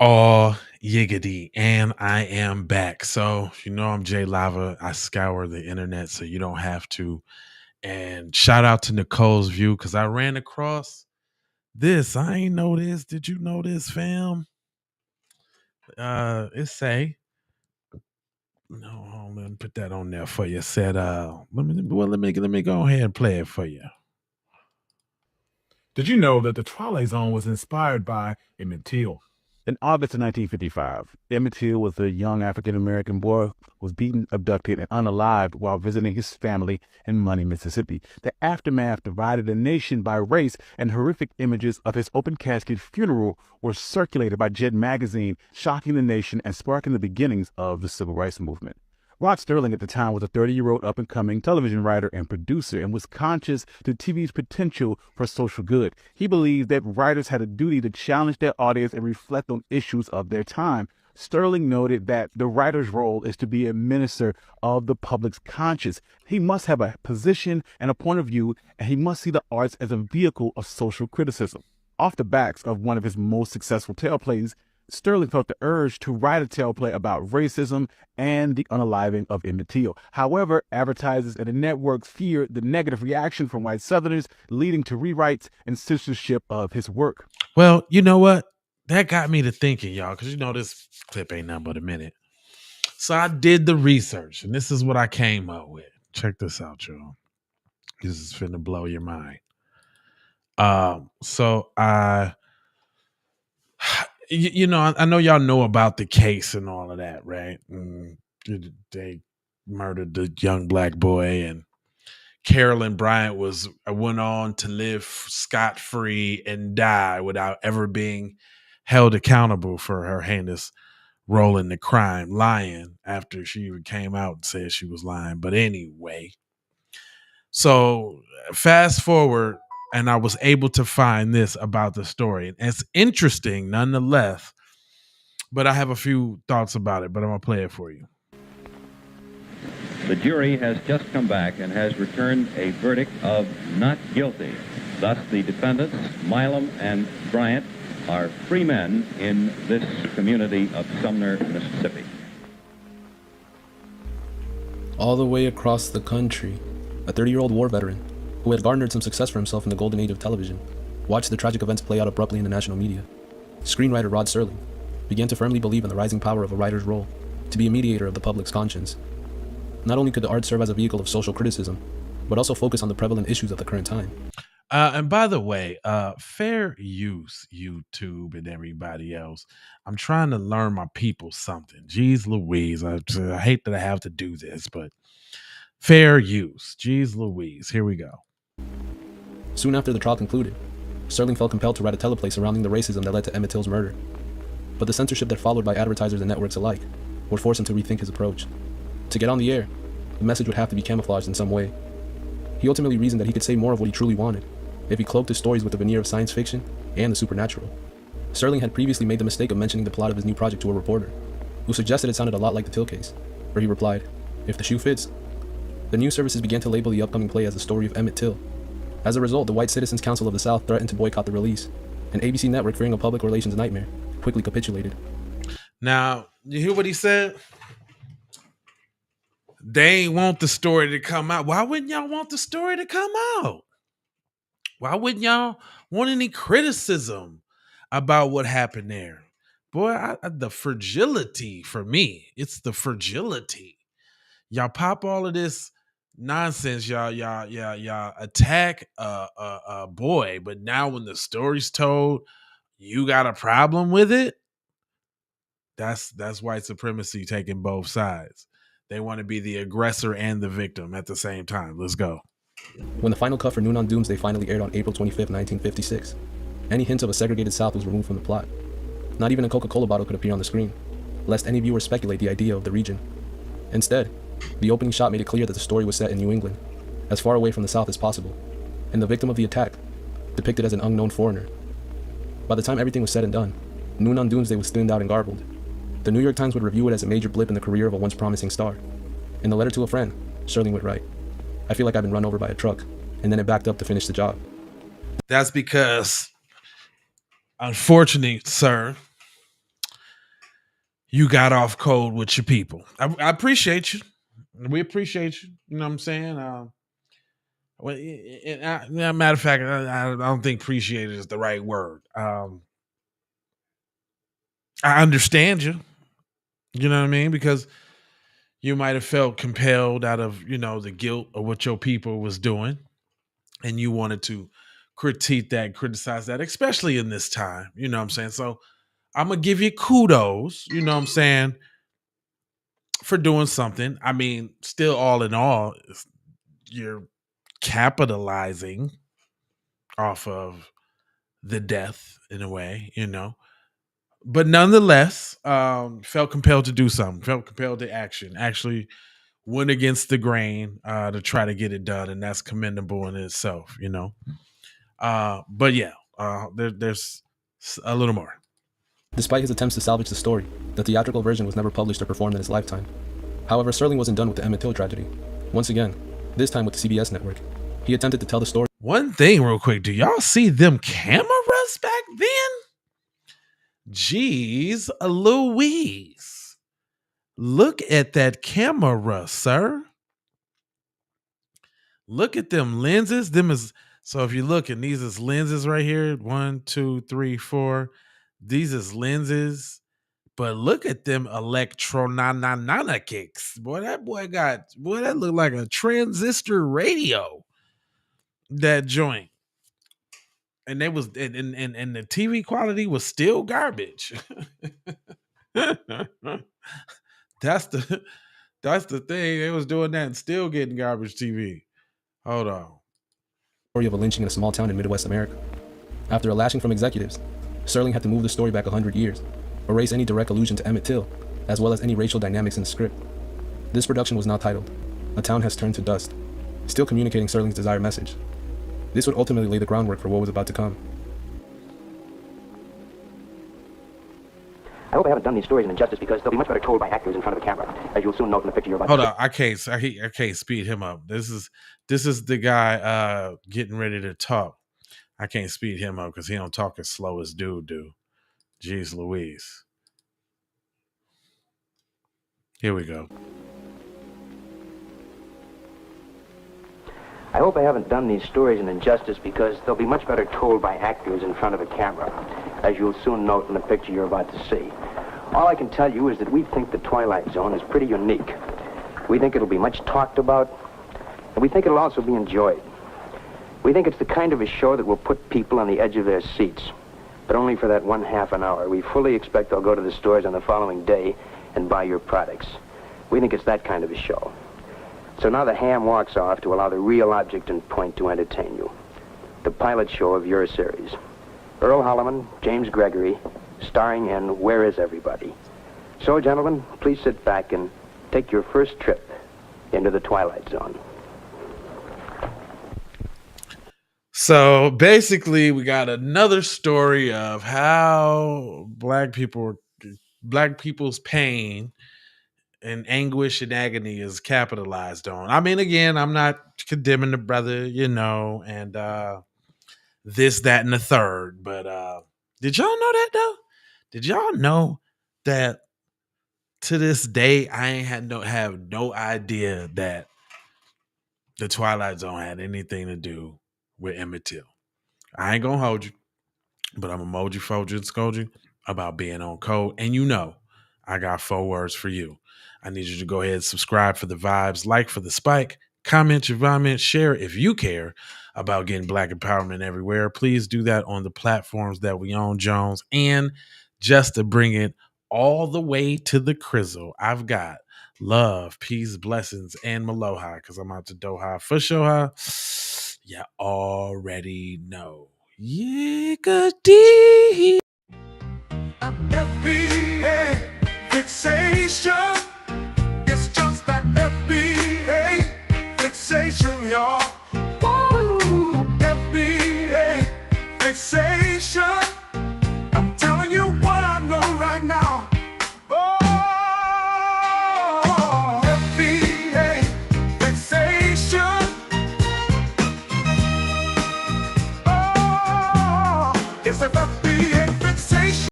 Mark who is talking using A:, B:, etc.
A: Oh, yiggity. And I am back. So, I'm Jay Lava. I scour the internet so you don't have to. And shout out to Nicole's View because I ran across this. I ain't know this. Did you know this, fam? It say, no, hold on, put that on there for you. It said, let me go ahead and play it for you.
B: Did you know that the Twilight Zone was inspired by Emmett Till?
C: In August of 1955, Emmett Till was a young African-American boy who was beaten, abducted, and unalived while visiting his family in Money, Mississippi. The aftermath divided the nation by race, and horrific images of his open casket funeral were circulated by Jet magazine, shocking the nation and sparking the beginnings of the Civil Rights Movement. Rod Serling at the time was a 30-year-old up-and-coming television writer and producer and was conscious to TV's potential for social good. He believed that writers had a duty to challenge their audience and reflect on issues of their time. Sterling noted that the writer's role is to be a minister of the public's conscience. He must have a position and a point of view, and he must see the arts as a vehicle of social criticism. Off the backs of one of his most successful teleplays, Sterling felt the urge to write a teleplay about racism and the unaliving of Emmett Till. However, advertisers and the networks feared the negative reaction from white Southerners, leading to rewrites and censorship of his work.
A: Well, you know what? That got me to thinking, y'all, because this clip ain't nothing but a minute. So I did the research, and this is what I came up with. Check this out, y'all. This is finna blow your mind. So I know y'all know about the case and all of that, right? They murdered the young black boy, and Carolyn Bryant went on to live scot free and die without ever being held accountable for her heinous role in the crime, lying after she came out and said she was lying. But anyway, so fast forward, and I was able to find this about the story. And it's interesting nonetheless, but I have a few thoughts about it, but I'm going to play it for you.
D: The jury has just come back and has returned a verdict of not guilty. Thus, the defendants, Milam and Bryant, are free men in this community of Sumner, Mississippi.
E: All the way across the country, a 30-year-old war veteran who had garnered some success for himself in the golden age of television watched the tragic events play out abruptly in the national media. Screenwriter Rod Serling began to firmly believe in the rising power of a writer's role to be a mediator of the public's conscience. Not only could the art serve as a vehicle of social criticism, but also focus on the prevalent issues of the current time.
A: And by the way, fair use, YouTube and everybody else. I'm trying to learn my people something. Jeez Louise. I hate that I have to do this, but fair use. Jeez Louise. Here we go.
E: Soon after the trial concluded, Serling felt compelled to write a teleplay surrounding the racism that led to Emmett Till's murder. But the censorship that followed by advertisers and networks alike would force him to rethink his approach. To get on the air, the message would have to be camouflaged in some way. He ultimately reasoned that he could say more of what he truly wanted if he cloaked his stories with the veneer of science fiction and the supernatural. Serling had previously made the mistake of mentioning the plot of his new project to a reporter, who suggested it sounded a lot like the Till case, where he replied, "If the shoe fits." The news services began to label the upcoming play as the story of Emmett Till. As a result, the White Citizens Council of the South threatened to boycott the release, and ABC Network, fearing a public relations nightmare, quickly capitulated.
A: Now, you hear what he said? They ain't want the story to come out. Why wouldn't y'all want the story to come out? Why wouldn't y'all want any criticism about what happened there? Boy, the fragility for me, it's the fragility. Y'all pop all of this nonsense. Y'all attack a boy, but now when the story's told, you got a problem with it. That's white supremacy taking both sides. They want to be the aggressor and the victim at the same time. Let's go.
E: When the final cut for Noon on Doomsday finally aired on April 25, 1956, any hint of a segregated South was removed from the plot. Not even a Coca-Cola bottle could appear on the screen, lest any viewer speculate the idea of the region. Instead, the opening shot made it clear that the story was set in New England, as far away from the South as possible, and the victim of the attack depicted as an unknown foreigner. By the time everything was said and done, Noon on Doomsday was thinned out and garbled. The New York Times would review it as a major blip in the career of a once promising star. In a letter to a friend, Serling would write, "I feel like I've been run over by a truck," and then it backed up to finish the job.
A: That's because, unfortunately, sir, you got off cold with your people. I appreciate you. We appreciate you. You know what I'm saying? Matter of fact, I don't think appreciate is the right word. I understand you. You know what I mean? Because you might have felt compelled out of, the guilt of what your people was doing. And you wanted to criticize that, especially in this time. You know what I'm saying? So I'm going to give you kudos, you know what I'm saying, for doing something. I mean, still all in all, you're capitalizing off of the death in a way, but nonetheless, felt compelled to do something, felt compelled to actually went against the grain to try to get it done. And that's commendable in itself, but yeah, there's a little more.
E: Despite his attempts to salvage the story, the theatrical version was never published or performed in his lifetime. However, Serling wasn't done with the Emmett Till tragedy. Once again, this time with the CBS network, he attempted to tell the story.
A: One thing real quick, do y'all see them cameras back then? Jeez Louise. Look at that camera, sir. Look at them lenses. So if you look, and these is lenses right here. 1, 2, 3, 4. These is lenses. But look at them electronana kicks. Boy, that looked like a transistor radio. That joint. And they was and the TV quality was still garbage. That's the thing. They was doing that and still getting garbage TV. Hold on.
E: Story of a lynching in a small town in Midwest America. After a lashing from executives, Serling had to move the story back 100 years, erase any direct allusion to Emmett Till, as well as any racial dynamics in the script. This production was now titled, A Town Has Turned to Dust, still communicating Serling's desired message. This would ultimately lay the groundwork for what was about to come.
F: I hope I haven't done these stories an injustice because they'll be much better told by actors in front of the camera, as you'll soon note in the picture you're about
A: Hold
F: to
A: on, I can't speed him up. This is the guy getting ready to talk. I can't speed him up because he don't talk as slow as dude do. Jeez Louise. Here we go.
F: I hope I haven't done these stories an injustice because they'll be much better told by actors in front of a camera, as you'll soon note in the picture you're about to see. All I can tell you is that we think the Twilight Zone is pretty unique. We think it'll be much talked about, and we think it'll also be enjoyed. We think it's the kind of a show that will put people on the edge of their seats, but only for that 1/2 an hour. We fully expect they'll go to the stores on the following day and buy your products. We think it's that kind of a show. So now the ham walks off to allow the real object and point to entertain you. The pilot show of your series. Earl Holliman, James Gregory, starring in Where Is Everybody? So, gentlemen, please sit back and take your first trip into the Twilight Zone.
A: So basically, we got another story of how black people's pain and anguish and agony is capitalized on. I mean, again, I'm not condemning the brother, and this, that, and the third. But did y'all know that though? Did y'all know that to this day I have no idea that the Twilight Zone had anything to do with Emmett Till? I ain't gonna hold you, but I'm emoji, fold you, and scold you about being on code. And I got 4 words for you. I need you to go ahead and subscribe for the vibes, like for the spike, comment your comment, share if you care about getting black empowerment everywhere. Please do that on the platforms that we own, Jones. And just to bring it all the way to the crizzle, I've got love, peace, blessings, and maloha, because I'm out to Doha for Shoha. You already know. Yeah, good.